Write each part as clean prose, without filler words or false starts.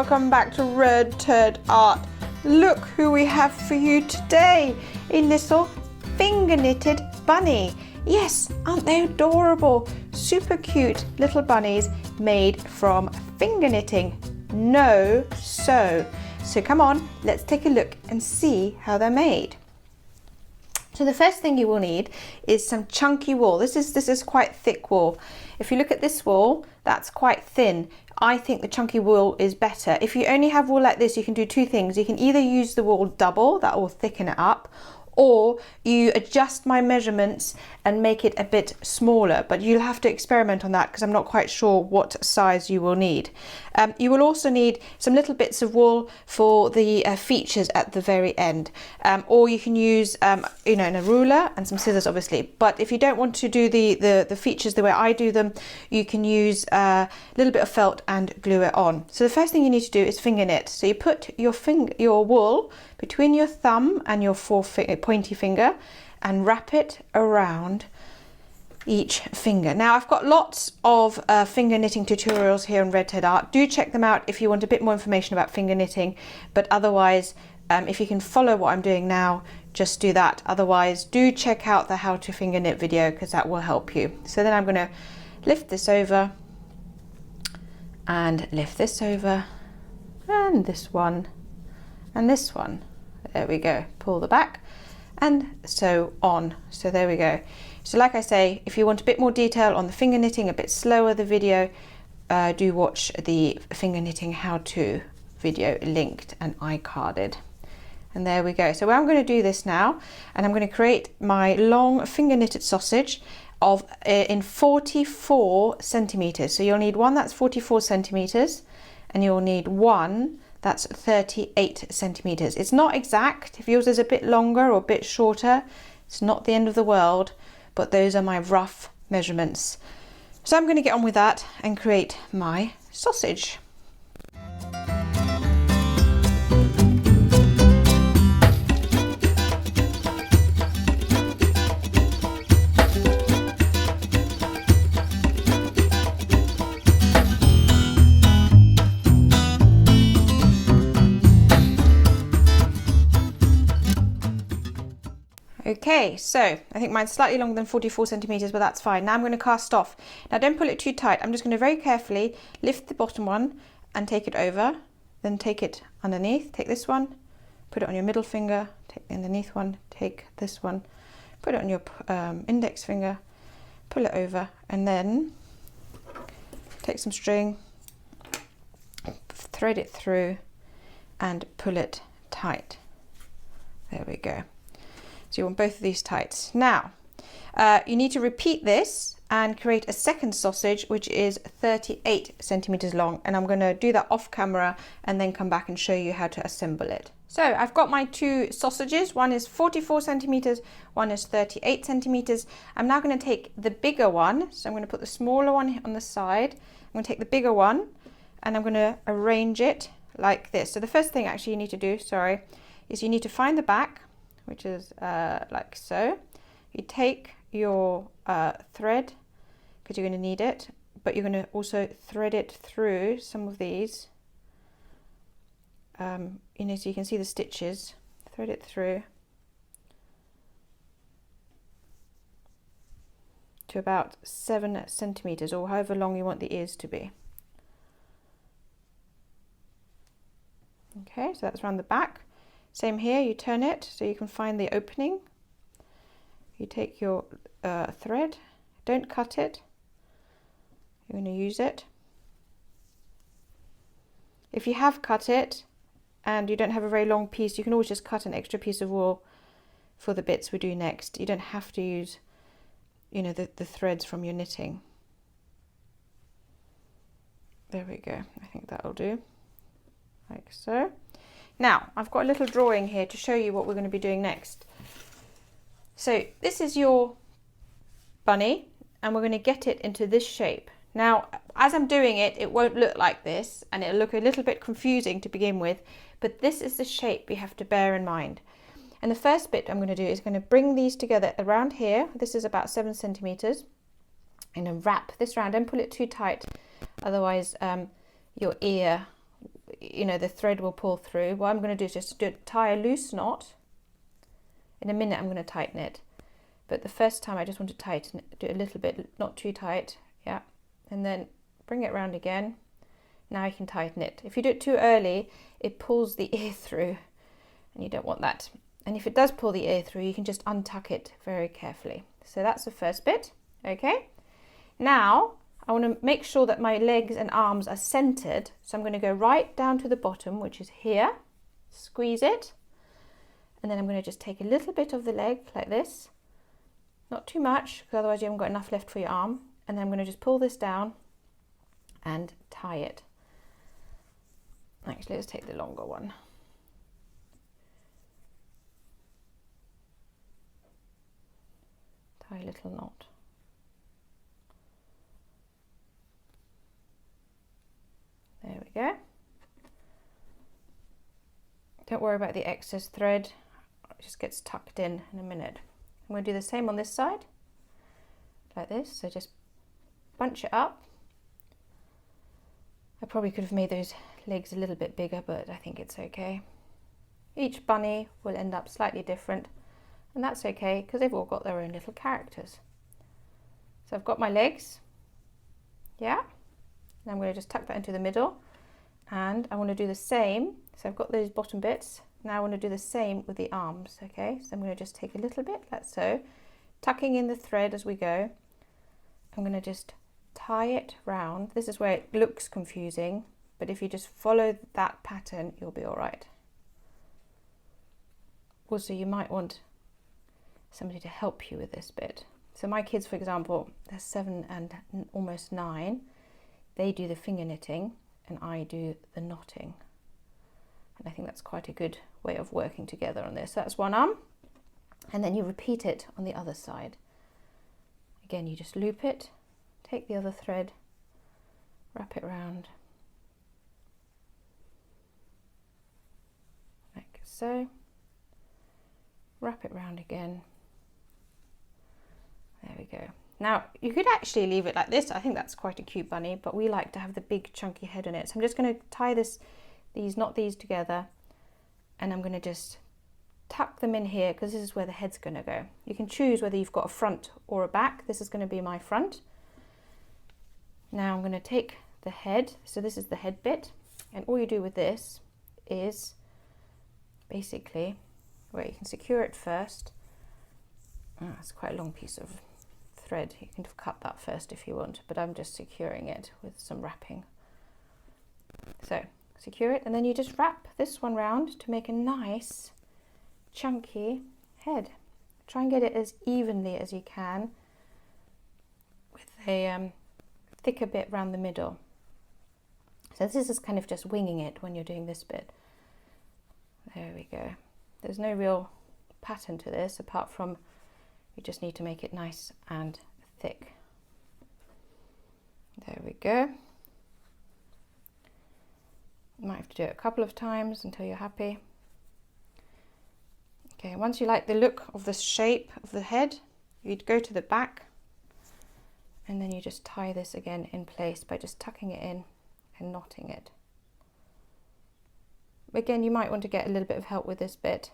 welcome back to Red Turd Art. Look who we have for you today, a little finger knitted bunny. Yes, aren't they adorable? Super cute little bunnies made from finger knitting. No sew. So come on, let's take a look and see how they're made. So the first thing you will need is some chunky wool. This is quite thick wool. If you look at this wool, that's quite thin. I think the chunky wool is better. If you only have wool like this, you can do two things. You can either use the wool double, that will thicken it up, or you adjust my measurements and make it a bit smaller, but you'll have to experiment on that because I'm not quite sure what size you will need. You will also need some little bits of wool for the features at the very end, or you can use in a ruler and some scissors obviously, but if you don't want to do the features the way I do them, you can use a little bit of felt and glue it on. So the first thing you need to do is finger knit. So you put your wool between your thumb and your pointy finger and wrap it around each finger. Now I've got lots of finger knitting tutorials here on Red Turd Art. Do check them out if you want a bit more information about finger knitting, but otherwise if you can follow what I'm doing now, just do that. Otherwise do check out the how to finger knit video because that will help you. So then I'm going to lift this over and lift this over and this one and this one. There we go. Pull the back and sew on. So there we go. So like I say, if you want a bit more detail on the finger knitting, a bit slower the video, do watch the finger knitting how to video linked and iCarded. And there we go. So I'm going to do this now, and I'm going to create my long finger knitted sausage of in 44 centimeters. So you'll need one that's 44 centimeters, and you'll need one that's 38 centimeters. It's not exact. If yours is a bit longer or a bit shorter, it's not the end of the world, but those are my rough measurements. So I'm going to get on with that and create my sausage. Okay, so I think mine's slightly longer than 44 centimeters, but that's fine. Now I'm going to cast off. Now don't pull it too tight. I'm just going to very carefully lift the bottom one and take it over, then take it underneath. Take this one, put it on your middle finger, take the underneath one, take this one, put it on your index finger, pull it over, and then take some string, thread it through and pull it tight. There we go. So you want both of these tight. Now, you need to repeat this and create a second sausage, which is 38 centimeters long. And I'm going to do that off camera and then come back and show you how to assemble it. So I've got my two sausages. One is 44 centimeters, one is 38 centimeters. I'm now going to take the bigger one. So I'm going to put the smaller one on the side. I'm going to take the bigger one and I'm going to arrange it like this. So the first thing actually you need to do, is you need to find the back, which is like so. You take your thread, because you're going to need it, but you're going to also thread it through some of these. So you can see the stitches. Thread it through to about 7 centimeters, or however long you want the ears to be. Okay, so that's around the back. Same here, you turn it so you can find the opening. You take your thread, don't cut it, you're going to use it. If you have cut it and you don't have a very long piece, you can always just cut an extra piece of wool for the bits we do next. You don't have to use, the threads from your knitting. There we go, I think that'll do, like so. Now, I've got a little drawing here to show you what we're going to be doing next. So this is your bunny, and we're going to get it into this shape. Now, as I'm doing it, it won't look like this, and it'll look a little bit confusing to begin with, but this is the shape you have to bear in mind. And the first bit I'm going to do is going to bring these together around here. This is about 7 centimeters. I'm going to wrap this around. Don't pull it too tight, otherwise your ear you know, the thread will pull through. What I'm going to do is just tie a loose knot. In a minute I'm going to tighten it, but the first time I just want to tighten it, do it a little bit, not too tight, yeah, and then bring it round again. Now I can tighten it. If you do it too early, it pulls the ear through, and you don't want that. And if it does pull the ear through, you can just untuck it very carefully. So that's the first bit, okay? Now I want to make sure that my legs and arms are centered. So I'm going to go right down to the bottom, which is here, squeeze it, and then I'm going to just take a little bit of the leg like this, not too much, because otherwise you haven't got enough left for your arm. And then I'm going to just pull this down and tie it. Actually, let's take the longer one. Tie a little knot. There we go. Don't worry about the excess thread. It just gets tucked in a minute. I'm going to do the same on this side, like this. So just bunch it up. I probably could have made those legs a little bit bigger, but I think it's okay. Each bunny will end up slightly different, and that's okay because they've all got their own little characters. So I've got my legs, yeah, and I'm going to just tuck that into the middle, and I want to do the same. So I've got those bottom bits. Now I want to do the same with the arms, okay? So I'm going to just take a little bit, like so, tucking in the thread as we go. I'm going to just tie it round. This is where it looks confusing, but if you just follow that pattern, you'll be all right. Also, you might want somebody to help you with this bit. So my kids, for example, they're 7 and almost 9. They do the finger knitting and I do the knotting. And I think that's quite a good way of working together on this. So that's one arm, and then you repeat it on the other side. Again, you just loop it, take the other thread, wrap it round, like so, wrap it round again. There we go. Now you could actually leave it like this. I think that's quite a cute bunny, but we like to have the big chunky head on it. So I'm just going to tie knot these together, and I'm going to just tuck them in here because this is where the head's going to go. You can choose whether you've got a front or a back. This is going to be my front. Now I'm going to take the head, so this is the head bit, and all you do with this is basically where you can secure it first. It's quite a long piece of thread. You can cut that first if you want, but I'm just securing it with some wrapping. So secure it, and then you just wrap this one round to make a nice chunky head. Try and get it as evenly as you can with a thicker bit around the middle. So this is kind of just winging it when you're doing this bit. There we go. There's no real pattern to this apart from you just need to make it nice and thick. There we go. You might have to do it a couple of times until you're happy. Okay, once you like the look of the shape of the head, you'd go to the back, and then you just tie this again in place by just tucking it in and knotting it. Again, you might want to get a little bit of help with this bit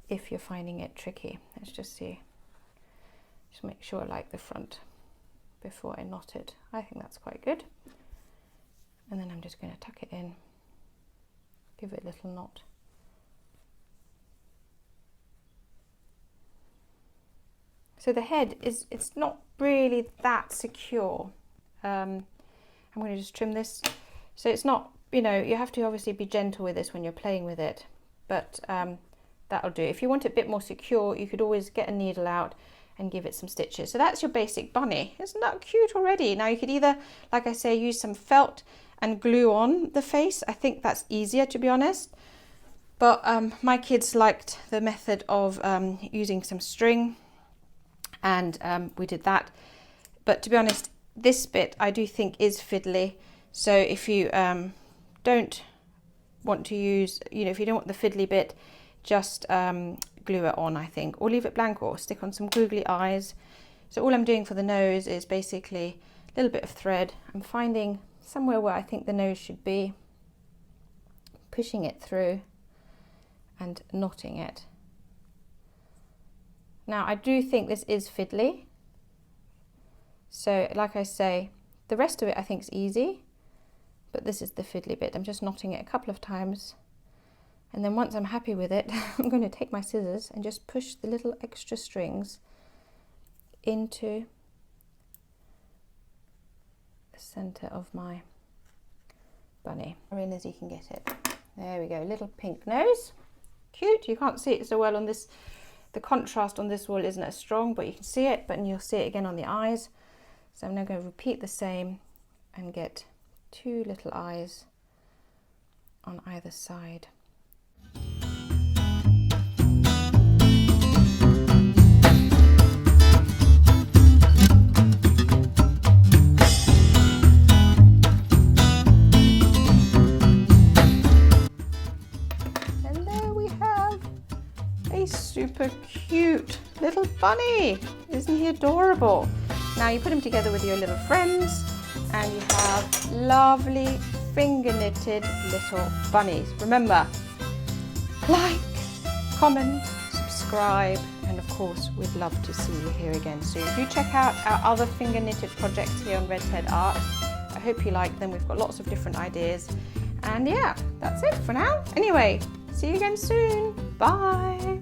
if you're finding it tricky. Let's just see. Just make sure I like the front before I knot it. I think that's quite good. And then I'm just going to tuck it in, give it a little knot. So the head it's not really that secure. I'm going to just trim this. So it's not, you have to obviously be gentle with this when you're playing with it, but that'll do. If you want it a bit more secure, you could always get a needle out and give it some stitches. So that's your basic bunny. Isn't that cute already? Now you could either, like I say, use some felt and glue on the face. I think that's easier, to be honest. But my kids liked the method of using some string, and we did that. But to be honest, this bit I do think is fiddly. So if you don't want to use, if you don't want the fiddly bit, just glue it on, I think, or leave it blank, or stick on some googly eyes. So all I'm doing for the nose is basically a little bit of thread. I'm finding somewhere where I think the nose should be. pushing it through and knotting it. Now I do think this is fiddly, so like I say, the rest of it I think is easy, but this is the fiddly bit. I'm just knotting it a couple of times, and then once I'm happy with it, I'm going to take my scissors and just push the little extra strings into the center of my bunny, in as you can get it. There we go, little pink nose, cute. You can't see it so well on this, the contrast on this wall isn't as strong, but you can see it, but you'll see it again on the eyes. So I'm now going to repeat the same and get 2 little eyes on either side. Super cute little bunny. Isn't he adorable? Now you put him together with your little friends and you have lovely finger knitted little bunnies. Remember, like, comment, subscribe, and of course we'd love to see you here again soon. Do check out our other finger knitted projects here on Red Head Art. I hope you like them. We've got lots of different ideas. And yeah, that's it for now. Anyway, see you again soon. Bye.